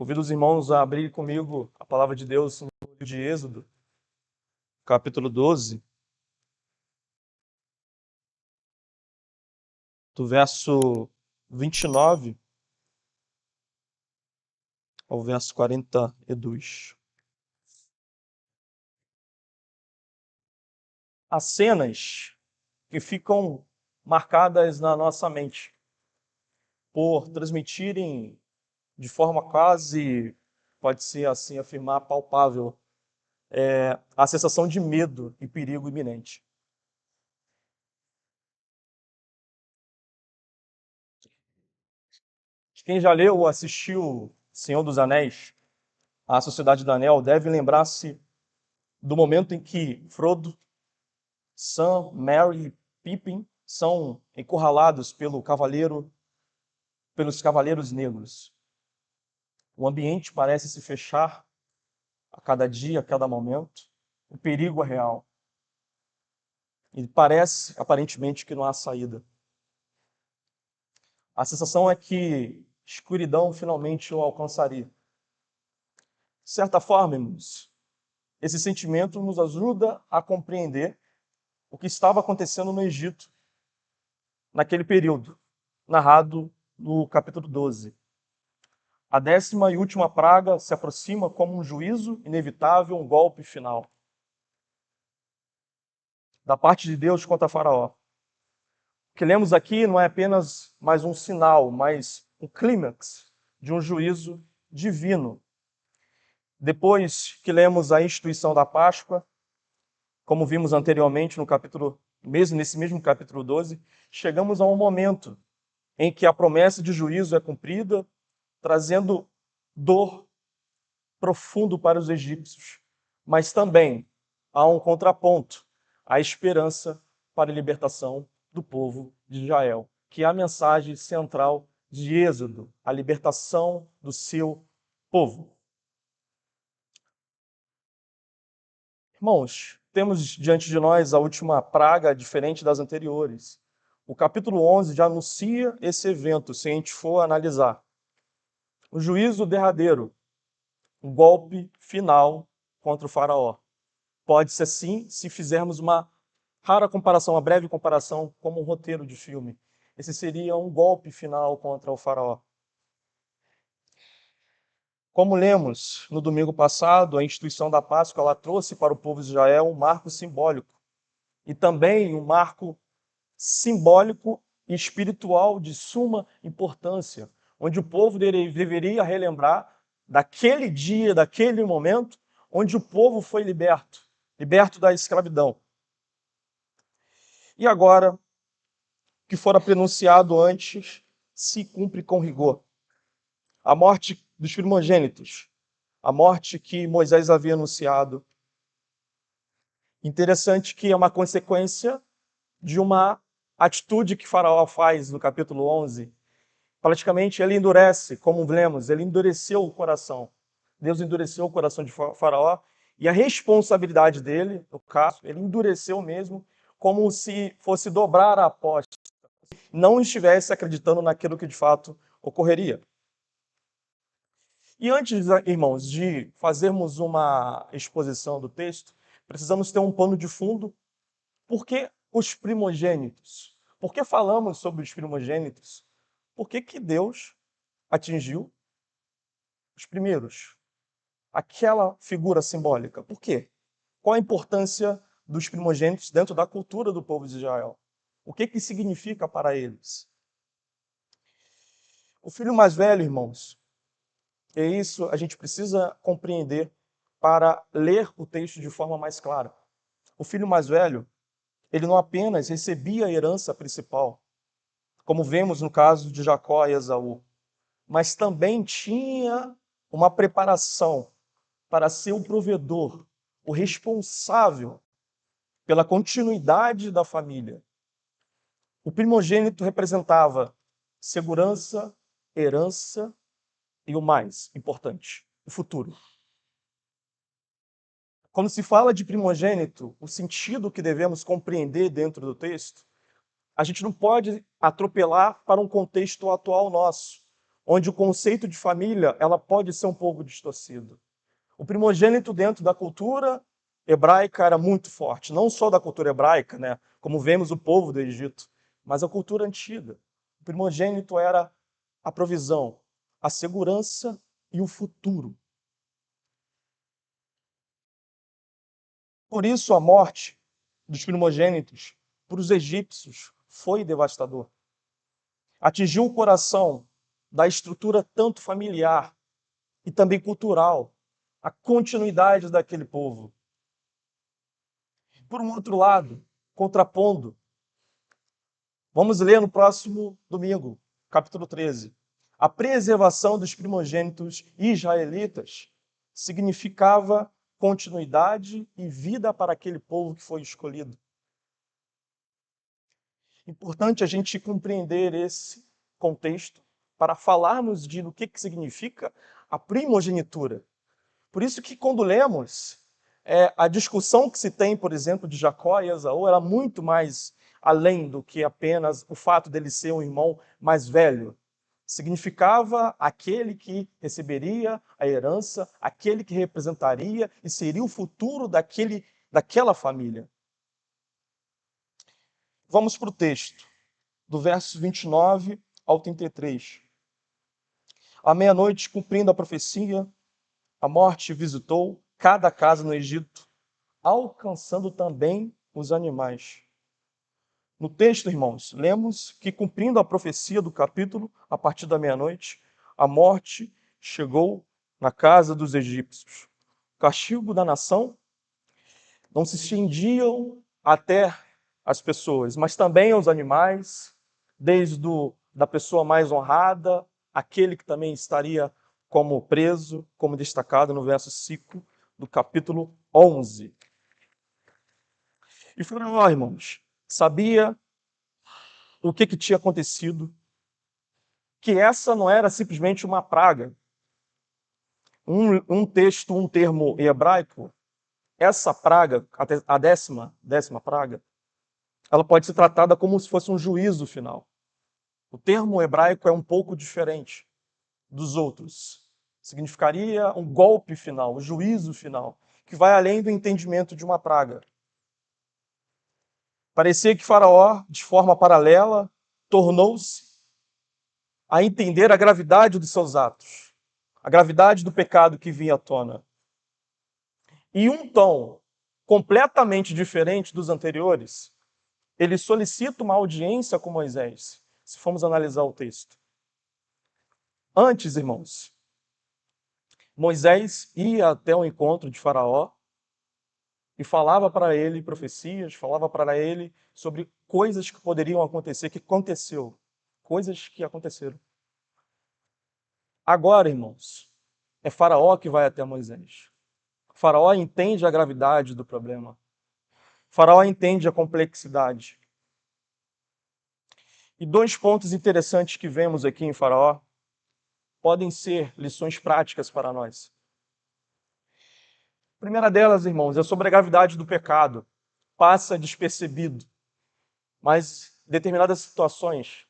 Convido os irmãos a abrir comigo a palavra de Deus no livro de Êxodo, capítulo 12, do verso 29 ao verso 42. Há cenas que ficam marcadas na nossa mente por transmitirem de forma quase, pode-se assim afirmar, palpável, a sensação de medo e perigo iminente. Quem já leu ou assistiu Senhor dos Anéis, A Sociedade do Anel, deve lembrar-se do momento em que Frodo, Sam, Merry e Pippin são encurralados pelos Cavaleiros Negros. O ambiente parece se fechar a cada dia, a cada momento. O perigo é real. E parece, aparentemente, que não há saída. A sensação é que escuridão finalmente o alcançaria. De certa forma, irmãos, esse sentimento nos ajuda a compreender o que estava acontecendo no Egito naquele período, narrado no capítulo 12. A 10ª e última praga se aproxima como um juízo inevitável, um golpe final da parte de Deus contra Faraó. O que lemos aqui não é apenas mais um sinal, mas um clímax de um juízo divino. Depois que lemos a instituição da Páscoa, como vimos anteriormente nesse mesmo capítulo 12, chegamos a um momento em que a promessa de juízo é cumprida, trazendo dor profundo para os egípcios. Mas também há um contraponto, a esperança para a libertação do povo de Israel, que é a mensagem central de Êxodo, a libertação do seu povo. Irmãos, temos diante de nós a última praga, diferente das anteriores. O capítulo 11 já anuncia esse evento, se a gente for analisar. O juízo derradeiro, o golpe final contra o faraó. Pode-se assim, se fizermos uma rara comparação, uma breve comparação, como um roteiro de filme. Esse seria um golpe final contra o faraó. Como lemos no domingo passado, a instituição da Páscoa ela trouxe para o povo de Israel um marco simbólico e também um marco simbólico e espiritual de suma importância, onde o povo deveria relembrar daquele dia, daquele momento, onde o povo foi liberto da escravidão. E agora, o que fora pronunciado antes, se cumpre com rigor. A morte dos primogênitos, a morte que Moisés havia anunciado. Interessante que é uma consequência de uma atitude que Faraó faz no capítulo 11. Praticamente ele endurece, como lemos, ele endureceu o coração. Deus endureceu o coração de Faraó e a responsabilidade dele, no caso, ele endureceu mesmo, como se fosse dobrar a aposta, não estivesse acreditando naquilo que de fato ocorreria. E antes, irmãos, de fazermos uma exposição do texto, precisamos ter um pano de fundo. Por que os primogênitos? Por que falamos sobre os primogênitos? Por que Deus atingiu os primeiros? Aquela figura simbólica. Por quê? Qual a importância dos primogênitos dentro da cultura do povo de Israel? O que significa para eles? O filho mais velho, irmãos, é isso a gente precisa compreender para ler o texto de forma mais clara. O filho mais velho, ele não apenas recebia a herança principal, como vemos no caso de Jacó e Esaú, mas também tinha uma preparação para ser o provedor, o responsável pela continuidade da família. O primogênito representava segurança, herança e o mais importante, o futuro. Quando se fala de primogênito, o sentido que devemos compreender dentro do texto, a gente não pode atropelar para um contexto atual nosso, onde o conceito de família ela pode ser um pouco distorcido. O primogênito dentro da cultura hebraica era muito forte, não só da cultura hebraica, né, como vemos o povo do Egito, mas a cultura antiga. O primogênito era a provisão, a segurança e o futuro. Por isso a morte dos primogênitos para os egípcios foi devastador. Atingiu o coração da estrutura tanto familiar e também cultural, a continuidade daquele povo. Por um outro lado, contrapondo, vamos ler no próximo domingo, capítulo 13. A preservação dos primogênitos israelitas significava continuidade e vida para aquele povo que foi escolhido. Importante a gente compreender esse contexto para falarmos do que significa a primogenitura. Por isso que quando lemos a discussão que se tem, por exemplo, de Jacó e Esaú, era muito mais além do que apenas o fato dele ser um irmão mais velho. Significava aquele que receberia a herança, aquele que representaria e seria o futuro daquela família. Vamos para o texto, do verso 29 ao 33. À meia-noite, cumprindo a profecia, a morte visitou cada casa no Egito, alcançando também os animais. No texto, irmãos, lemos que, cumprindo a profecia do capítulo, a partir da meia-noite, a morte chegou na casa dos egípcios. O castigo da nação não se estendiam até as pessoas, mas também aos animais, desde da pessoa mais honrada, aquele que também estaria como preso, como destacado no verso 5 do capítulo 11. E Faraó, irmãos, sabia o que tinha acontecido, que essa não era simplesmente uma praga. Um texto, um termo hebraico, essa praga, a décima praga, ela pode ser tratada como se fosse um juízo final. O termo hebraico é um pouco diferente dos outros. Significaria um golpe final, um juízo final, que vai além do entendimento de uma praga. Parecia que Faraó, de forma paralela, tornou-se a entender a gravidade dos seus atos, a gravidade do pecado que vinha à tona. E um tom completamente diferente dos anteriores, ele solicita uma audiência com Moisés, se formos analisar o texto. Antes, irmãos, Moisés ia até o encontro de Faraó e falava para ele profecias, falava para ele sobre coisas que poderiam acontecer, que aconteceu, coisas que aconteceram. Agora, irmãos, é Faraó que vai até Moisés. Faraó entende a gravidade do problema. Faraó entende a complexidade. E dois pontos interessantes que vemos aqui em Faraó podem ser lições práticas para nós. A primeira delas, irmãos, é sobre a gravidade do pecado. Passa despercebido. Mas em determinadas situações,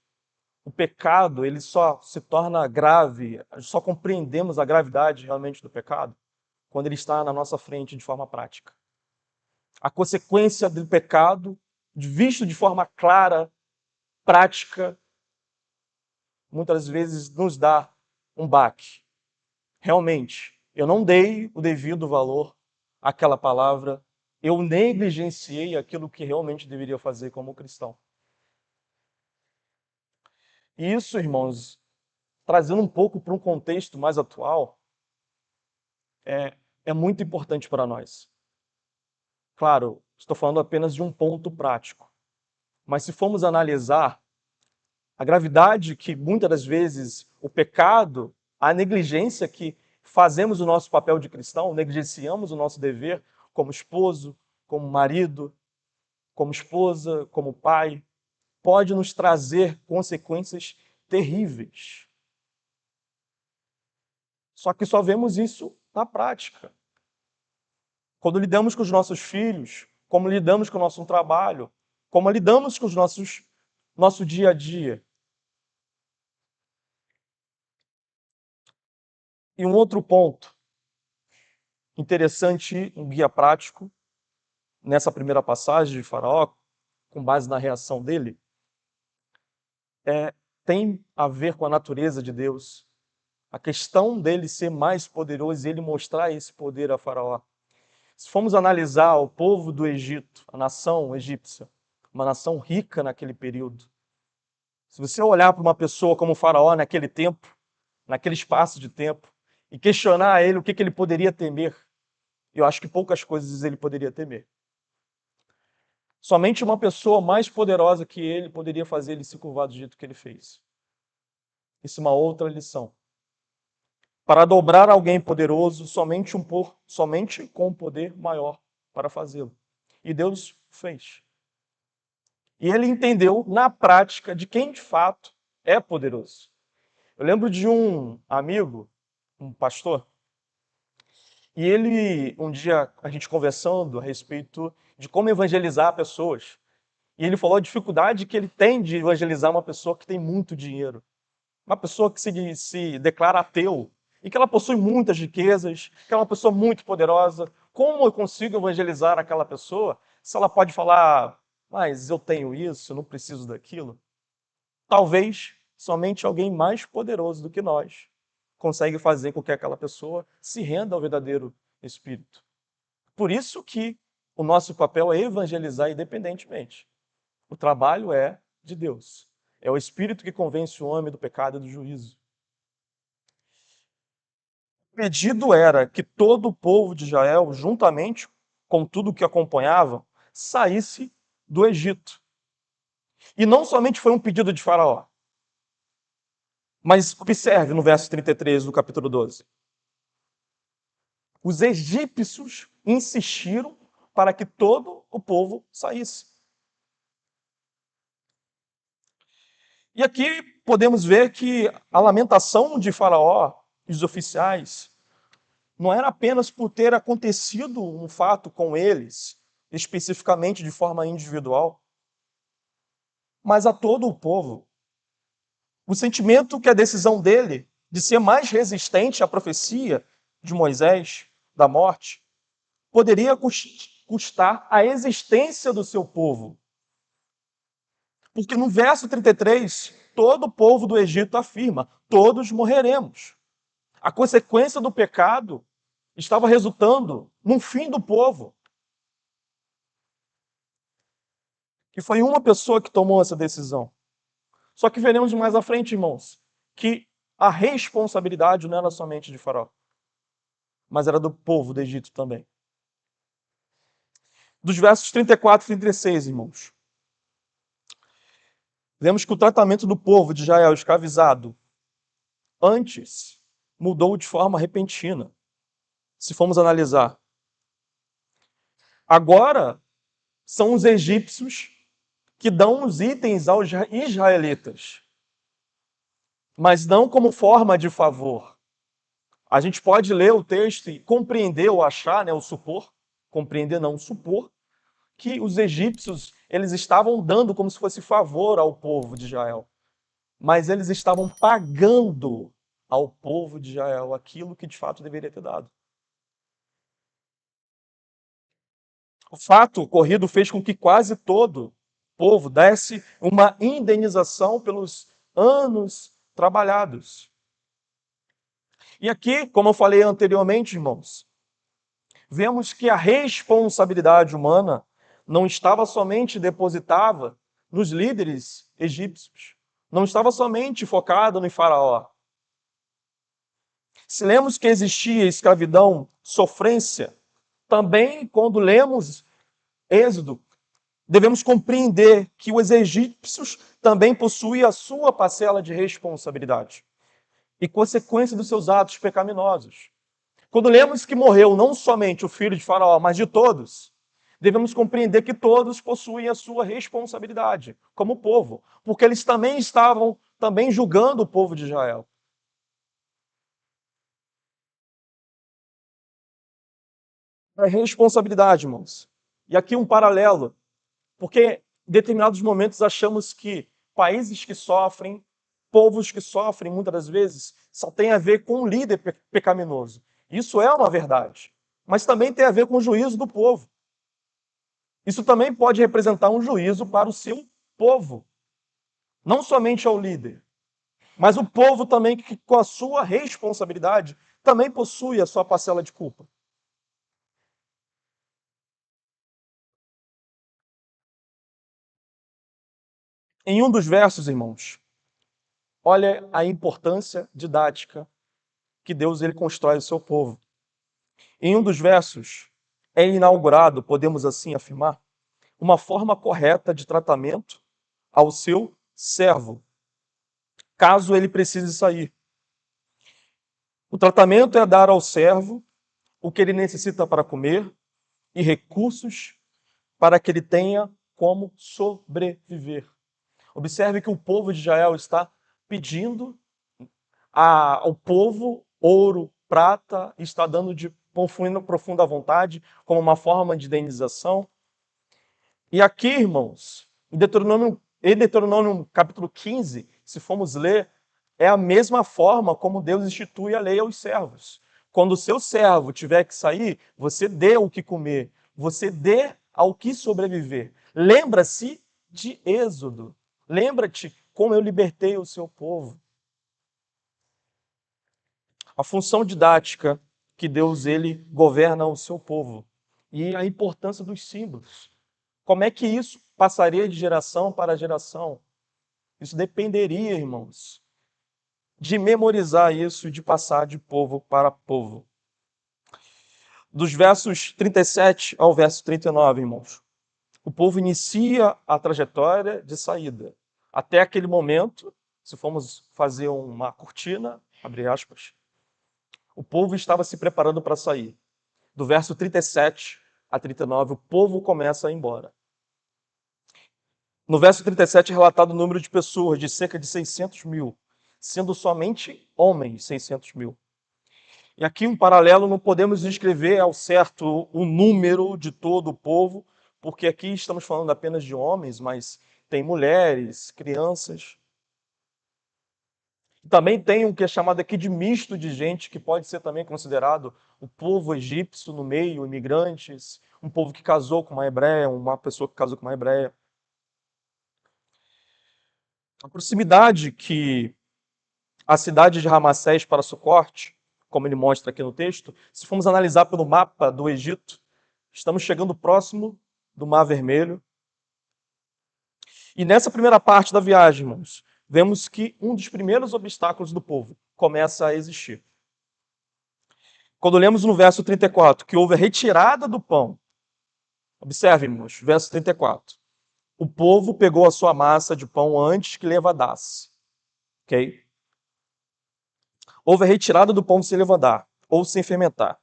o pecado ele só se torna grave, só compreendemos a gravidade realmente do pecado quando ele está na nossa frente de forma prática. A consequência do pecado, visto de forma clara, prática, muitas vezes nos dá um baque. Realmente, eu não dei o devido valor àquela palavra, eu negligenciei aquilo que realmente deveria fazer como cristão. E isso, irmãos, trazendo um pouco para um contexto mais atual, é muito importante para nós. Claro, estou falando apenas de um ponto prático. Mas se formos analisar a gravidade que muitas das vezes o pecado, a negligência que fazemos o nosso papel de cristão, negligenciamos o nosso dever como esposo, como marido, como esposa, como pai, pode nos trazer consequências terríveis. Só que só vemos isso na prática. Quando lidamos com os nossos filhos, como lidamos com o nosso trabalho, como lidamos com nosso dia a dia. E um outro ponto interessante, um guia prático, nessa primeira passagem de Faraó, com base na reação dele, tem a ver com a natureza de Deus. A questão dele ser mais poderoso e ele mostrar esse poder a Faraó. Se formos analisar o povo do Egito, a nação egípcia, uma nação rica naquele período, se você olhar para uma pessoa como o Faraó naquele tempo, naquele espaço de tempo, e questionar a ele o que ele poderia temer, eu acho que poucas coisas ele poderia temer. Somente uma pessoa mais poderosa que ele poderia fazer ele se curvar do jeito que ele fez. Isso é uma outra lição. Para dobrar alguém poderoso, somente com um poder maior para fazê-lo. E Deus fez. E ele entendeu na prática de quem de fato é poderoso. Eu lembro de um amigo, um pastor, e ele, um dia, a gente conversando a respeito de como evangelizar pessoas. E ele falou a dificuldade que ele tem de evangelizar uma pessoa que tem muito dinheiro. Uma pessoa que se declara ateu e que ela possui muitas riquezas, que é uma pessoa muito poderosa. Como eu consigo evangelizar aquela pessoa se ela pode falar, mas eu tenho isso, eu não preciso daquilo? Talvez somente alguém mais poderoso do que nós consegue fazer com que aquela pessoa se renda ao verdadeiro Espírito. Por isso que o nosso papel é evangelizar independentemente. O trabalho é de Deus. É o Espírito que convence o homem do pecado e do juízo. O pedido era que todo o povo de Israel, juntamente com tudo o que acompanhava, saísse do Egito. E não somente foi um pedido de Faraó, mas observe no verso 33 do capítulo 12. Os egípcios insistiram para que todo o povo saísse. E aqui podemos ver que a lamentação de Faraó e os oficiais não era apenas por ter acontecido um fato com eles, especificamente de forma individual, mas a todo o povo. O sentimento que a decisão dele de ser mais resistente à profecia de Moisés, da morte, poderia custar a existência do seu povo. Porque no verso 33, todo o povo do Egito afirma: todos morreremos. A consequência do pecado estava resultando no fim do povo. E foi uma pessoa que tomou essa decisão. Só que veremos mais à frente, irmãos, que a responsabilidade não era somente de Faraó, mas era do povo do Egito também. Dos versos 34 e 36, irmãos, vemos que o tratamento do povo de Israel escravizado antes mudou de forma repentina. Se formos analisar, agora são os egípcios que dão os itens aos israelitas, mas não como forma de favor. A gente pode ler o texto e compreender ou achar, né, ou supor, compreender não, supor, que os egípcios eles estavam dando como se fosse favor ao povo de Israel, mas eles estavam pagando ao povo de Israel aquilo que de fato deveria ter dado. O fato ocorrido fez com que quase todo o povo desse uma indenização pelos anos trabalhados. E aqui, como eu falei anteriormente, irmãos, vemos que a responsabilidade humana não estava somente depositada nos líderes egípcios, não estava somente focada no faraó. Se lemos que existia escravidão, sofrência, também quando lemos Êxodo, devemos compreender que os egípcios também possuíam a sua parcela de responsabilidade e consequência dos seus atos pecaminosos. Quando lemos que morreu não somente o filho de Faraó, mas de todos, devemos compreender que todos possuem a sua responsabilidade como povo, porque eles também estavam julgando o povo de Israel. É responsabilidade, irmãos. E aqui um paralelo, porque em determinados momentos achamos que países que sofrem povos que sofrem, muitas das vezes, só tem a ver com um líder pecaminoso. Isso é uma verdade. Mas também tem a ver com o juízo do povo. Isso também pode representar um juízo para o seu povo. Não somente ao líder, mas o povo também, que com a sua responsabilidade, também possui a sua parcela de culpa. Em um dos versos, irmãos, olha a importância didática que Deus ele constrói o seu povo. Em um dos versos, é inaugurado, podemos assim afirmar, uma forma correta de tratamento ao seu servo, caso ele precise sair. O tratamento é dar ao servo o que ele necessita para comer e recursos para que ele tenha como sobreviver. Observe que o povo de Israel está pedindo ao povo ouro, prata, está dando de profunda vontade como uma forma de indenização. E aqui, irmãos, em Deuteronômio capítulo 15, se formos ler, é a mesma forma como Deus institui a lei aos servos. Quando o seu servo tiver que sair, você dê o que comer, você dê ao que sobreviver. Lembra-se de Êxodo. Lembra-te como eu libertei o seu povo. A função didática que Deus ele governa o seu povo e a importância dos símbolos. Como é que isso passaria de geração para geração? Isso dependeria, irmãos, de memorizar isso e de passar de povo para povo. Dos versos 37 ao verso 39, irmãos, o povo inicia a trajetória de saída. Até aquele momento, se formos fazer uma cortina, abre aspas, o povo estava se preparando para sair. Do verso 37 a 39, o povo começa a ir embora. No verso 37 é relatado o número de pessoas, de cerca de 600 mil, sendo somente homens 600 mil. E aqui um paralelo, não podemos descrever ao certo o número de todo o povo, porque aqui estamos falando apenas de homens, mas tem mulheres, crianças. Também tem um que é chamado aqui de misto de gente, que pode ser também considerado o povo egípcio no meio, imigrantes, um povo que casou com uma hebreia, uma pessoa que casou com uma hebreia. A proximidade que a cidade de Ramassés para Sucote, como ele mostra aqui no texto, se formos analisar pelo mapa do Egito, estamos chegando próximo do Mar Vermelho. E nessa primeira parte da viagem, irmãos, vemos que um dos primeiros obstáculos do povo começa a existir. Quando lemos no verso 34 que houve a retirada do pão, observe, irmãos, verso 34. O povo pegou a sua massa de pão antes que levadasse. Ok? Houve a retirada do pão sem levedar, ou sem fermentar.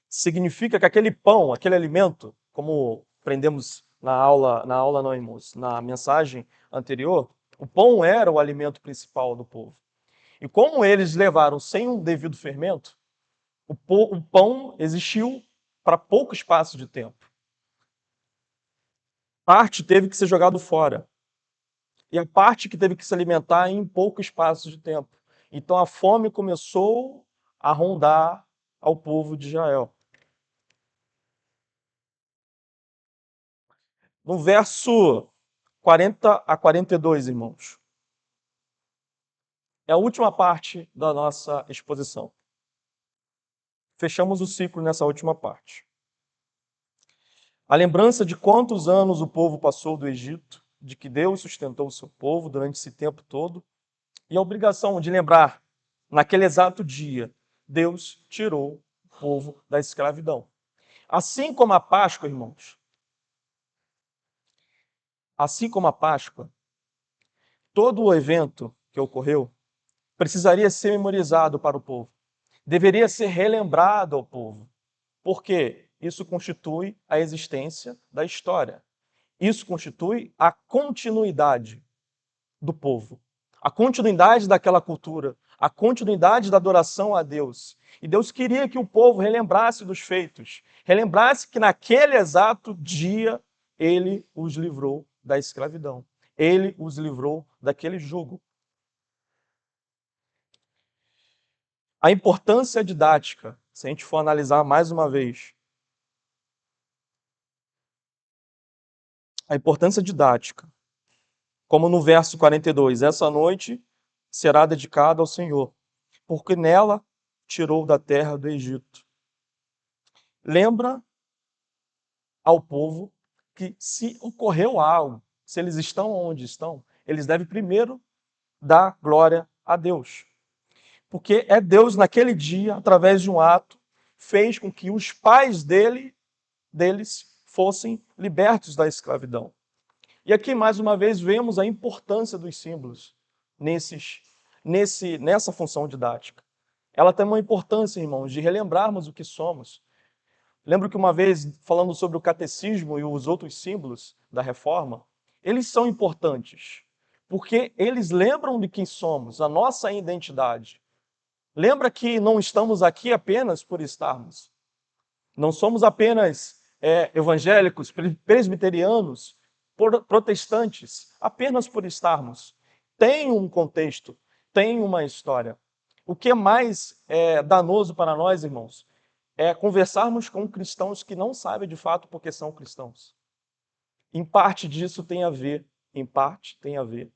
Significa que aquele pão, aquele alimento, como aprendemos na aula não, irmãos, na mensagem anterior, o pão era o alimento principal do povo. E como eles levaram sem um devido fermento, o pão existiu para pouco espaço de tempo. Parte teve que ser jogado fora. E a parte que teve que se alimentar em pouco espaço de tempo. Então a fome começou a rondar ao povo de Israel. No verso 40 a 42, irmãos, é a última parte da nossa exposição. Fechamos o ciclo nessa última parte. A lembrança de quantos anos o povo passou do Egito, de que Deus sustentou o seu povo durante esse tempo todo, e a obrigação de lembrar, naquele exato dia, Deus tirou o povo da escravidão. Assim como a Páscoa, irmãos, assim como a Páscoa, todo o evento que ocorreu precisaria ser memorizado para o povo. Deveria ser relembrado ao povo. Por quê? Isso constitui a existência da história. Isso constitui a continuidade do povo, a continuidade daquela cultura, a continuidade da adoração a Deus. E Deus queria que o povo relembrasse dos feitos, relembrasse que naquele exato dia ele os livrou da escravidão, ele os livrou daquele jugo. A importância didática, se a gente for analisar mais uma vez, a importância didática, como no verso 42, essa noite será dedicada ao Senhor, porque nela tirou da terra do Egito. Lembra ao povo que se ocorreu algo, se eles estão onde estão, eles devem primeiro dar glória a Deus. Porque é Deus, naquele dia, através de um ato, fez com que os pais deles fossem libertos da escravidão. E aqui, mais uma vez, vemos a importância dos símbolos nessa função didática. Ela tem uma importância, irmãos, de relembrarmos o que somos. Lembro que uma vez, falando sobre o catecismo e os outros símbolos da reforma, eles são importantes, porque eles lembram de quem somos, a nossa identidade. Lembra que não estamos aqui apenas por estarmos. Não somos apenas evangélicos, presbiterianos, protestantes, apenas por estarmos. Tem um contexto, tem uma história. O que é mais danoso para nós, irmãos, é conversarmos com cristãos que não sabem de fato porque são cristãos. Em parte disso em parte tem a ver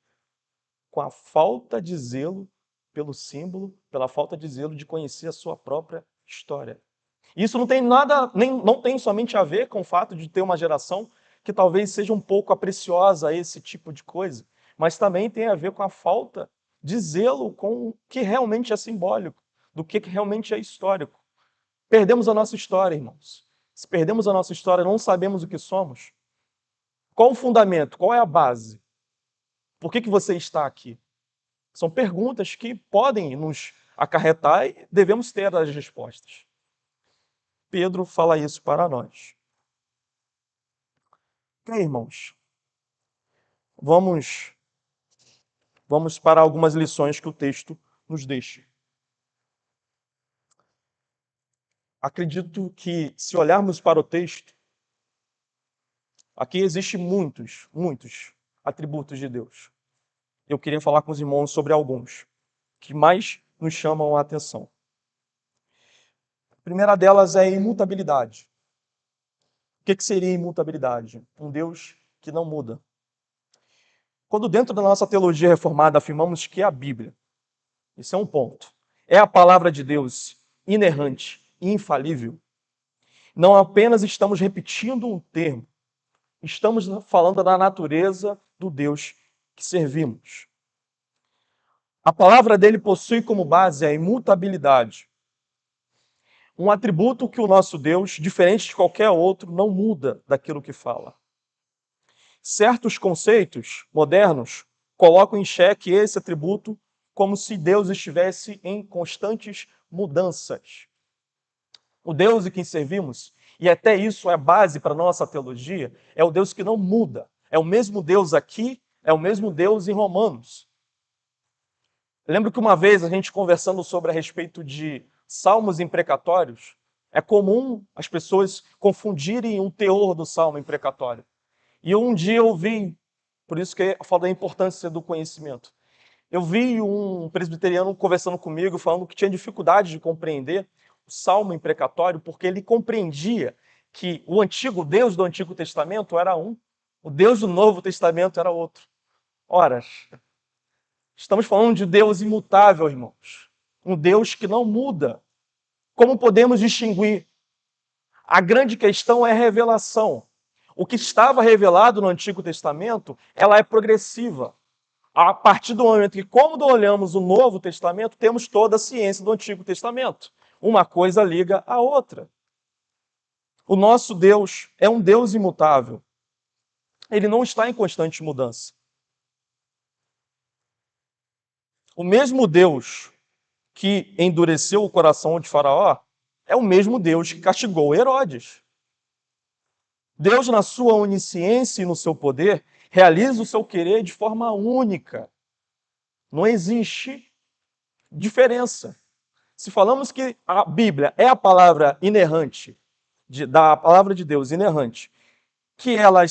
com a falta de zelo pelo símbolo, pela falta de zelo de conhecer a sua própria história. Isso não tem nada, não tem somente a ver com o fato de ter uma geração que talvez seja um pouco apreciosa a esse tipo de coisa, mas também tem a ver com a falta de zelo com o que realmente é simbólico, do que realmente é histórico. Perdemos a nossa história, irmãos. Se perdemos a nossa história, não sabemos o que somos. Qual o fundamento? Qual é a base? Por que você está aqui? São perguntas que podem nos acarretar e devemos ter as respostas. Pedro fala isso para nós. Ok, irmãos? Vamos para algumas lições que o texto nos deixa. Acredito que, se olharmos para o texto, aqui existem muitos atributos de Deus. Eu queria falar com os irmãos sobre alguns que mais nos chamam a atenção. A primeira delas é a imutabilidade. O que seria imutabilidade? Um Deus que não muda. Quando dentro da nossa teologia reformada afirmamos que a Bíblia, esse é um ponto, é a palavra de Deus inerrante e infalível, não apenas estamos repetindo um termo, estamos falando da natureza do Deus que servimos. A palavra dele possui como base a imutabilidade. Um atributo que o nosso Deus, diferente de qualquer outro, não muda daquilo que fala. Certos conceitos modernos colocam em xeque esse atributo como se Deus estivesse em constantes mudanças. O Deus em quem servimos, e até isso é base para a nossa teologia, é o Deus que não muda. É o mesmo Deus aqui, é o mesmo Deus em Romanos. Lembro que uma vez a gente conversando sobre a respeito de salmos imprecatórios, é comum as pessoas confundirem o teor do salmo imprecatório. E um dia eu vi, por isso que eu falo da importância do conhecimento, eu vi um presbiteriano conversando comigo, falando que tinha dificuldade de compreender o salmo imprecatório, porque ele compreendia que o antigo Deus do Antigo Testamento era um, o Deus do Novo Testamento era outro. Ora, estamos falando de Deus imutável, irmãos. Um Deus que não muda. Como podemos distinguir? A grande questão é a revelação. O que estava revelado no Antigo Testamento, ela é progressiva. A partir do momento que, quando olhamos o Novo Testamento, temos toda a ciência do Antigo Testamento. Uma coisa liga a outra. O nosso Deus é um Deus imutável. Ele não está em constante mudança. O mesmo Deus que endureceu o coração de Faraó é o mesmo Deus que castigou Herodes. Deus, na sua onisciência e no seu poder, realiza o seu querer de forma única. Não existe diferença. Se falamos que a Bíblia é a palavra inerrante, da palavra de Deus inerrante, que ela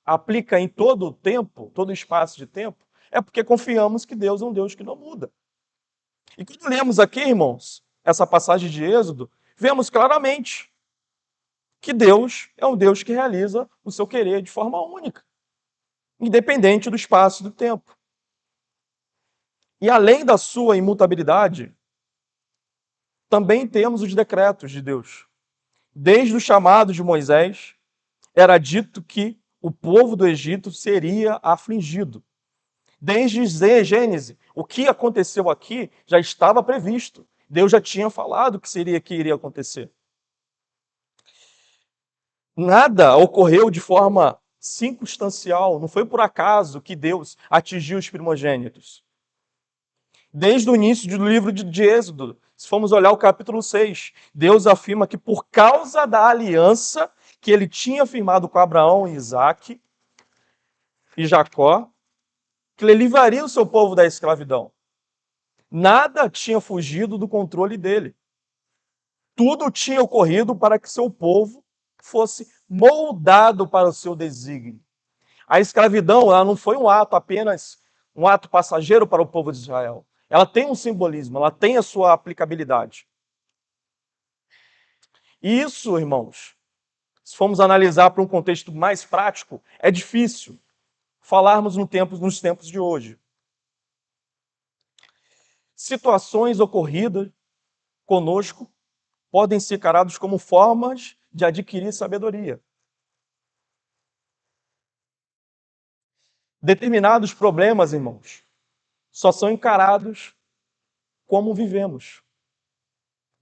aplica em todo o tempo, todo o espaço de tempo, é porque confiamos que Deus é um Deus que não muda. E quando lemos aqui, irmãos, essa passagem de Êxodo, vemos claramente que Deus é um Deus que realiza o seu querer de forma única, independente do espaço e do tempo. E além da sua imutabilidade, também temos os decretos de Deus. Desde o chamado de Moisés, era dito que o povo do Egito seria afligido. Desde Gênesis, o que aconteceu aqui já estava previsto. Deus já tinha falado que iria acontecer. Nada ocorreu de forma circunstancial, não foi por acaso que Deus atingiu os primogênitos. Desde o início do livro de Êxodo, se formos olhar o capítulo 6, Deus afirma que por causa da aliança que ele tinha firmado com Abraão, Isaque e Jacó, que ele livraria o seu povo da escravidão. Nada tinha fugido do controle dele. Tudo tinha ocorrido para que seu povo fosse moldado para o seu desígnio. A escravidão, ela não foi um ato apenas um ato passageiro para o povo de Israel. Ela tem um simbolismo, ela tem a sua aplicabilidade. E isso, irmãos, se formos analisar para um contexto mais prático, é difícil falarmos nos tempos de hoje. Situações ocorridas conosco podem ser encaradas como formas de adquirir sabedoria. Determinados problemas, irmãos, só são encarados como vivemos,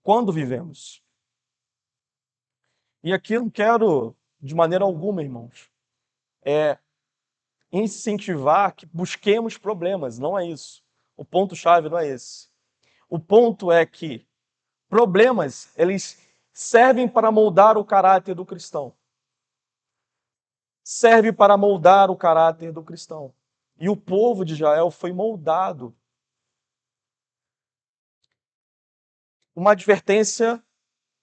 quando vivemos. E aqui eu não quero, de maneira alguma, irmãos, incentivar que busquemos problemas, não é isso. O ponto-chave não é esse. O ponto é que problemas, eles servem para moldar o caráter do cristão. Serve para moldar o caráter do cristão. E o povo de Israel foi moldado. Uma advertência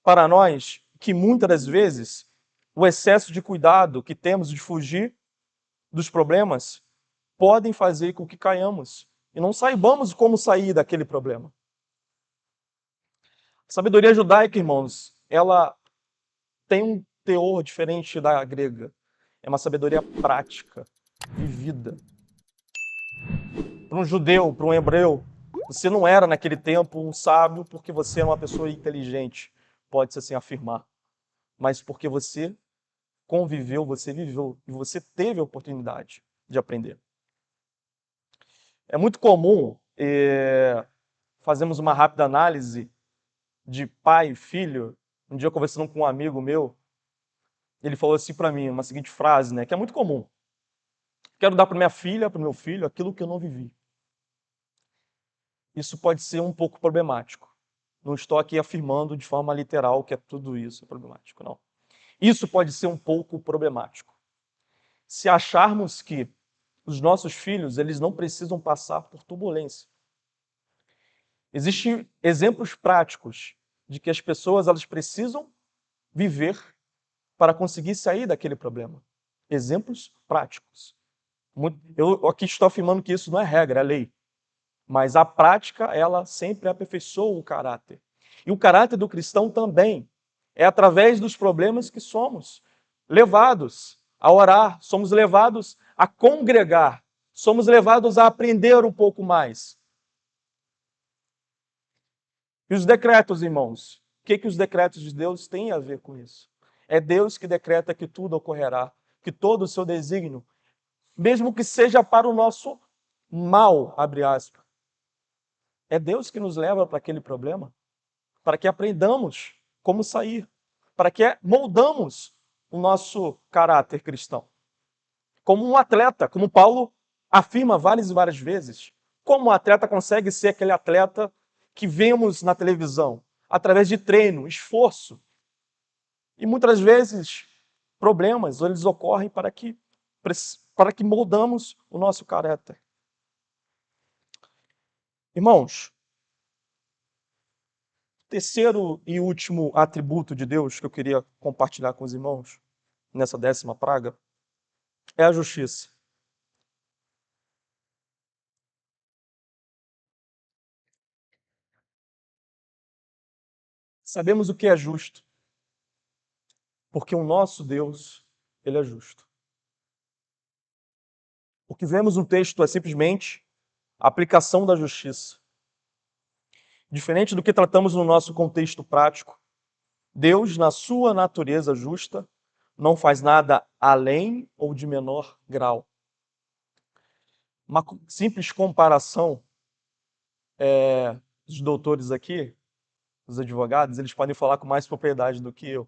para nós que muitas das vezes o excesso de cuidado que temos de fugir dos problemas podem fazer com que caiamos e não saibamos como sair daquele problema. A sabedoria judaica, irmãos, ela tem um teor diferente da grega. É uma sabedoria prática, vivida. Para um judeu, para um hebreu, você não era naquele tempo um sábio porque você era uma pessoa inteligente, pode-se assim afirmar, mas porque você conviveu, você viveu e você teve a oportunidade de aprender. É muito comum fazermos uma rápida análise de pai e filho. Um dia, conversando com um amigo meu, ele falou assim para mim, uma seguinte frase, né, que é muito comum. Quero dar para minha filha, para o meu filho, aquilo que eu não vivi. Isso pode ser um pouco problemático. Não estou aqui afirmando de forma literal que é tudo isso problemático, não. Isso pode ser um pouco problemático. Se acharmos que os nossos filhos, eles não precisam passar por turbulência. Existem exemplos práticos de que as pessoas elas precisam viver para conseguir sair daquele problema. Exemplos práticos. Eu aqui estou afirmando que isso não é regra, é lei. Mas a prática, ela sempre aperfeiçoa o caráter. E o caráter do cristão também é através dos problemas que somos levados a orar, somos levados a congregar, somos levados a aprender um pouco mais. E os decretos, irmãos? O que os decretos de Deus têm a ver com isso? É Deus que decreta que tudo ocorrerá, que todo o seu desígnio, mesmo que seja para o nosso mal, abre aspas, é Deus que nos leva para aquele problema, para que aprendamos como sair, para que moldamos o nosso caráter cristão. Como um atleta, como Paulo afirma várias e várias vezes, como um atleta consegue ser aquele atleta que vemos na televisão, através de treino, esforço. E muitas vezes problemas, eles ocorrem para que moldamos o nosso caráter. Irmãos, terceiro e último atributo de Deus que eu queria compartilhar com os irmãos nessa 10ª praga é a justiça. Sabemos o que é justo, porque o nosso Deus, ele é justo. O que vemos no texto é simplesmente a aplicação da justiça. Diferente do que tratamos no nosso contexto prático, Deus, na sua natureza justa, não faz nada além ou de menor grau. Uma simples comparação, os doutores aqui, os advogados, eles podem falar com mais propriedade do que eu.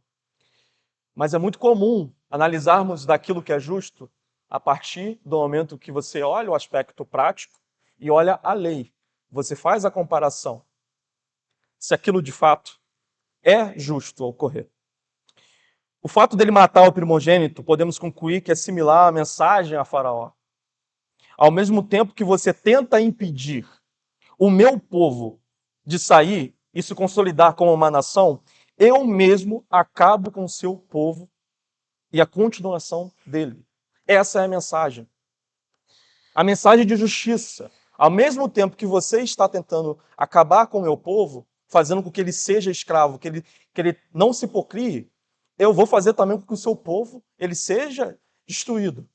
Mas é muito comum analisarmos daquilo que é justo a partir do momento que você olha o aspecto prático e olha a lei. Você faz a comparação. Se aquilo de fato é justo ocorrer. O fato dele matar o primogênito, podemos concluir que é similar à mensagem a Faraó. Ao mesmo tempo que você tenta impedir o meu povo de sair e se consolidar como uma nação, eu mesmo acabo com o seu povo e a continuação dele. Essa é a mensagem. A mensagem de justiça. Ao mesmo tempo que você está tentando acabar com o meu povo, fazendo com que ele seja escravo, que ele não se hipocrie, eu vou fazer também com que o seu povo ele seja destruído.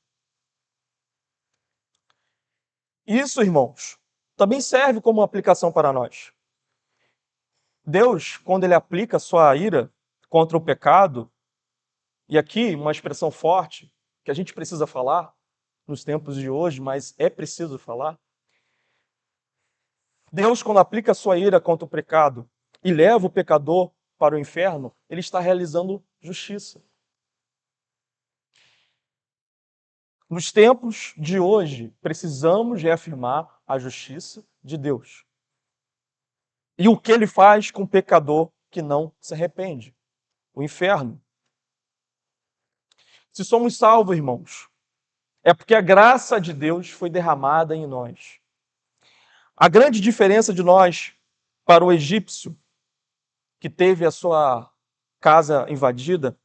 Isso, irmãos, também serve como aplicação para nós. Deus, quando ele aplica a sua ira contra o pecado, e aqui uma expressão forte que a gente precisa falar nos tempos de hoje, mas é preciso falar. Deus, quando aplica a sua ira contra o pecado e leva o pecador para o inferno, ele está realizando justiça. Nos tempos de hoje, precisamos reafirmar a justiça de Deus. E o que ele faz com o pecador que não se arrepende? O inferno. Se somos salvos, irmãos, é porque a graça de Deus foi derramada em nós. A grande diferença de nós para o egípcio, que teve a sua casa invadida,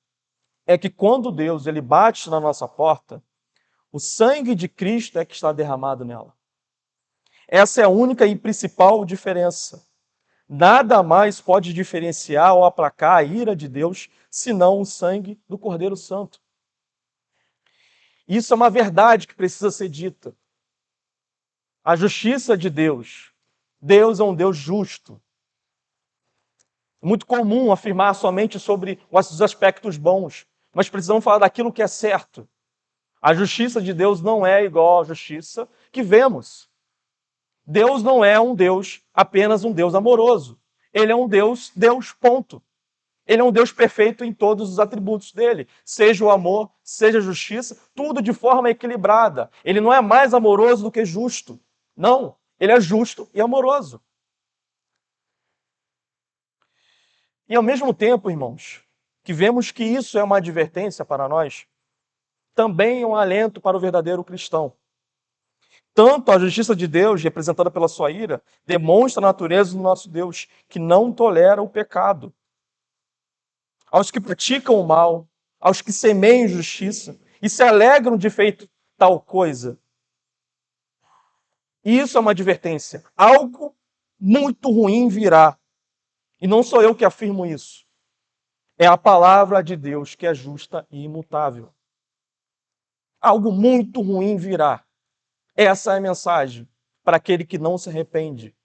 é que quando Deus ele bate na nossa porta, o sangue de Cristo é que está derramado nela. Essa é a única e principal diferença. Nada mais pode diferenciar ou aplacar a ira de Deus, senão o sangue do Cordeiro Santo. Isso é uma verdade que precisa ser dita. A justiça de Deus. Deus é um Deus justo. É muito comum afirmar somente sobre os aspectos bons, mas precisamos falar daquilo que é certo. A justiça de Deus não é igual à justiça que vemos. Deus não é um Deus, apenas um Deus amoroso. Ele é um Deus, ponto. Ele é um Deus perfeito em todos os atributos dele. Seja o amor, seja a justiça, tudo de forma equilibrada. Ele não é mais amoroso do que justo. Não, ele é justo e amoroso. E ao mesmo tempo, irmãos, que vemos que isso é uma advertência para nós, também é um alento para o verdadeiro cristão. Tanto a justiça de Deus, representada pela sua ira, demonstra a natureza do nosso Deus, que não tolera o pecado. Aos que praticam o mal, aos que semeiam injustiça e se alegram de feito tal coisa. Isso é uma advertência. Algo muito ruim virá. E não sou eu que afirmo isso. É a palavra de Deus que é justa e imutável. Algo muito ruim virá. Essa é a mensagem para aquele que não se arrepende.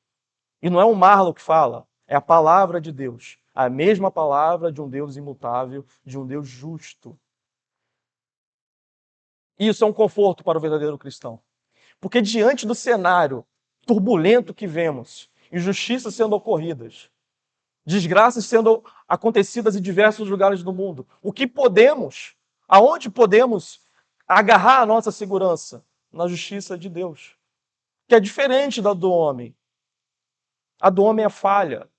E não é o Marlon que fala, é a palavra de Deus. A mesma palavra de um Deus imutável, de um Deus justo. Isso é um conforto para o verdadeiro cristão. Porque diante do cenário turbulento que vemos, injustiças sendo ocorridas, desgraças sendo acontecidas em diversos lugares do mundo, o que podemos, aonde podemos agarrar a nossa segurança? Na justiça de Deus, que é diferente da do homem. A do homem é falha,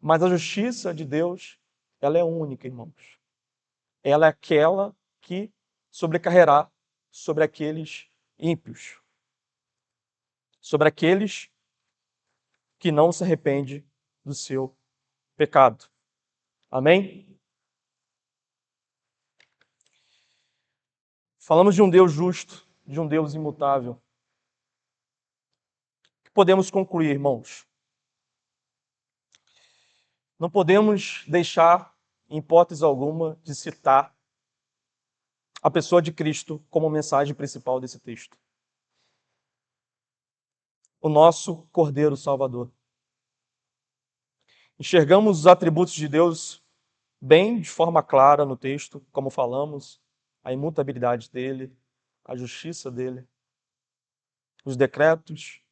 mas a justiça de Deus, ela é única, irmãos. Ela é aquela que sobrecarrerá sobre aqueles ímpios, sobre aqueles que não se arrependem do seu pecado. Amém? Falamos de um Deus justo, de um Deus imutável. O que podemos concluir, irmãos? Não podemos deixar, em hipótese alguma, de citar a pessoa de Cristo como mensagem principal desse texto. O nosso Cordeiro Salvador. Enxergamos os atributos de Deus bem de forma clara no texto, como falamos, a imutabilidade dele, a justiça dele, os decretos.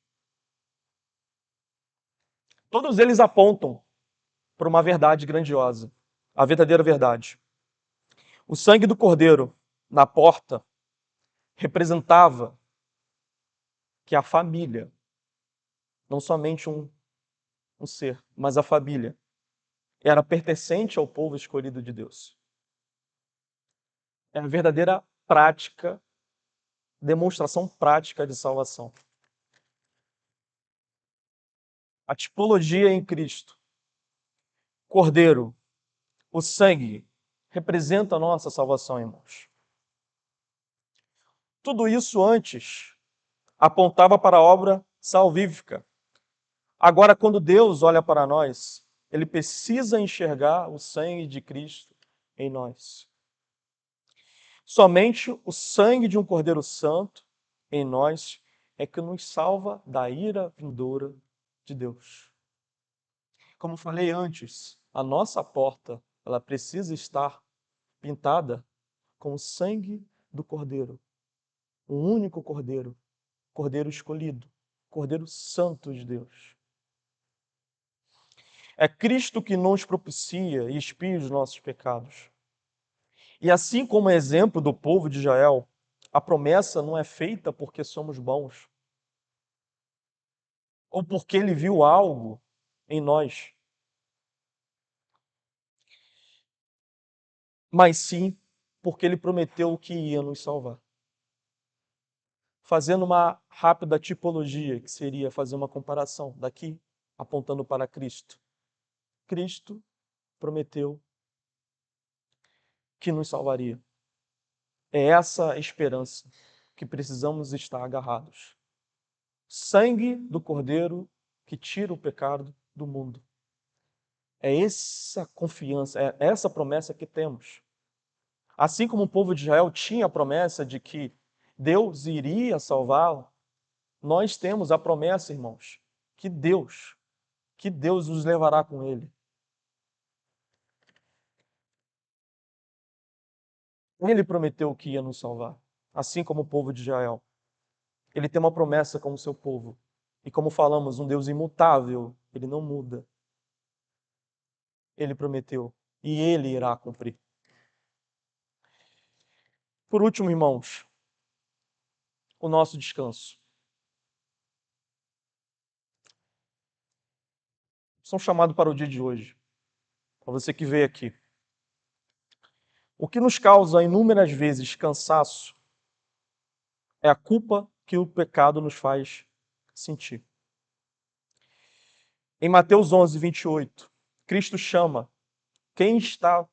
Todos eles apontam para uma verdade grandiosa, a verdadeira verdade. O sangue do Cordeiro na porta representava que a família, não somente um ser, mas a família, era pertencente ao povo escolhido de Deus. É a verdadeira prática, demonstração prática de salvação. A tipologia em Cristo. Cordeiro, o sangue, representa a nossa salvação, irmãos. Tudo isso antes apontava para a obra salvífica. Agora, quando Deus olha para nós, ele precisa enxergar o sangue de Cristo em nós. Somente o sangue de um Cordeiro Santo em nós é que nos salva da ira vindoura de Deus. Como falei antes, a nossa porta, ela precisa estar pintada com o sangue do Cordeiro. Um único Cordeiro, Cordeiro escolhido, Cordeiro Santo de Deus. É Cristo que nos propicia e expia os nossos pecados. E assim como é exemplo do povo de Israel, a promessa não é feita porque somos bons, ou porque ele viu algo em nós, mas sim porque ele prometeu que ia nos salvar. Fazendo uma rápida tipologia, que seria fazer uma comparação daqui, apontando para Cristo. Cristo prometeu que nos salvaria. É essa a esperança que precisamos estar agarrados. Sangue do Cordeiro que tira o pecado do mundo. É essa confiança, é essa promessa que temos. Assim como o povo de Israel tinha a promessa de que Deus iria salvá-lo, nós temos a promessa, irmãos, que Deus nos levará com ele. Ele prometeu que ia nos salvar, assim como o povo de Israel. Ele tem uma promessa com o seu povo. E como falamos, um Deus imutável, ele não muda. Ele prometeu e ele irá cumprir. Por último, irmãos, o nosso descanso. São chamados para o dia de hoje, para você que veio aqui. O que nos causa inúmeras vezes cansaço é a culpa que o pecado nos faz sentir. Em Mateus 11, 28, Cristo chama quem está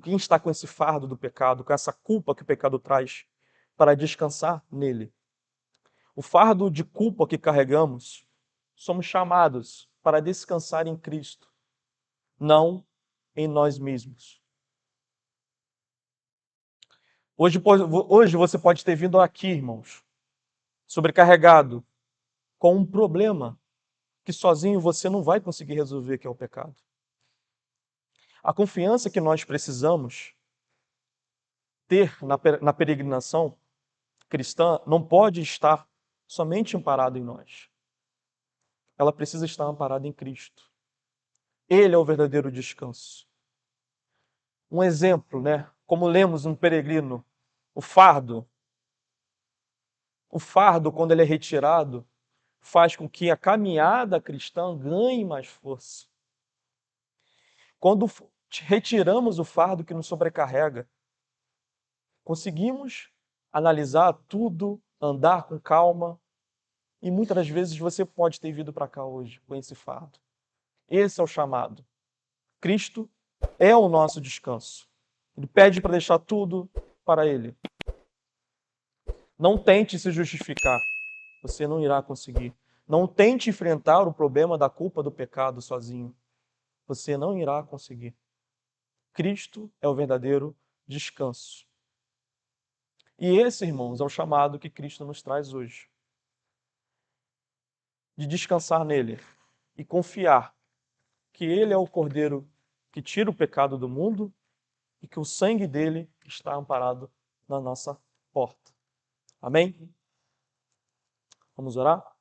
quem está com esse fardo do pecado, com essa culpa que o pecado traz, para descansar nele. O fardo de culpa que carregamos, somos chamados para descansar em Cristo, não em nós mesmos. Hoje você pode ter vindo aqui, irmãos, sobrecarregado, com um problema que sozinho você não vai conseguir resolver, que é o pecado. A confiança que nós precisamos ter na peregrinação cristã não pode estar somente amparada em nós. Ela precisa estar amparada em Cristo. Ele é o verdadeiro descanso. Um exemplo, né? Como lemos no peregrino, o fardo, quando ele é retirado, faz com que a caminhada cristã ganhe mais força. Quando retiramos o fardo que nos sobrecarrega, conseguimos analisar tudo, andar com calma, e muitas das vezes você pode ter vindo para cá hoje com esse fardo. Esse é o chamado. Cristo é o nosso descanso. Ele pede para deixar tudo para Ele. Não tente se justificar. Você não irá conseguir. Não tente enfrentar o problema da culpa do pecado sozinho. você não irá conseguir. Cristo é o verdadeiro descanso. E esse, irmãos, é o chamado que Cristo nos traz hoje. De descansar nele e confiar que ele é o Cordeiro que tira o pecado do mundo e que o sangue dele está amparado na nossa porta. Amém? Vamos orar?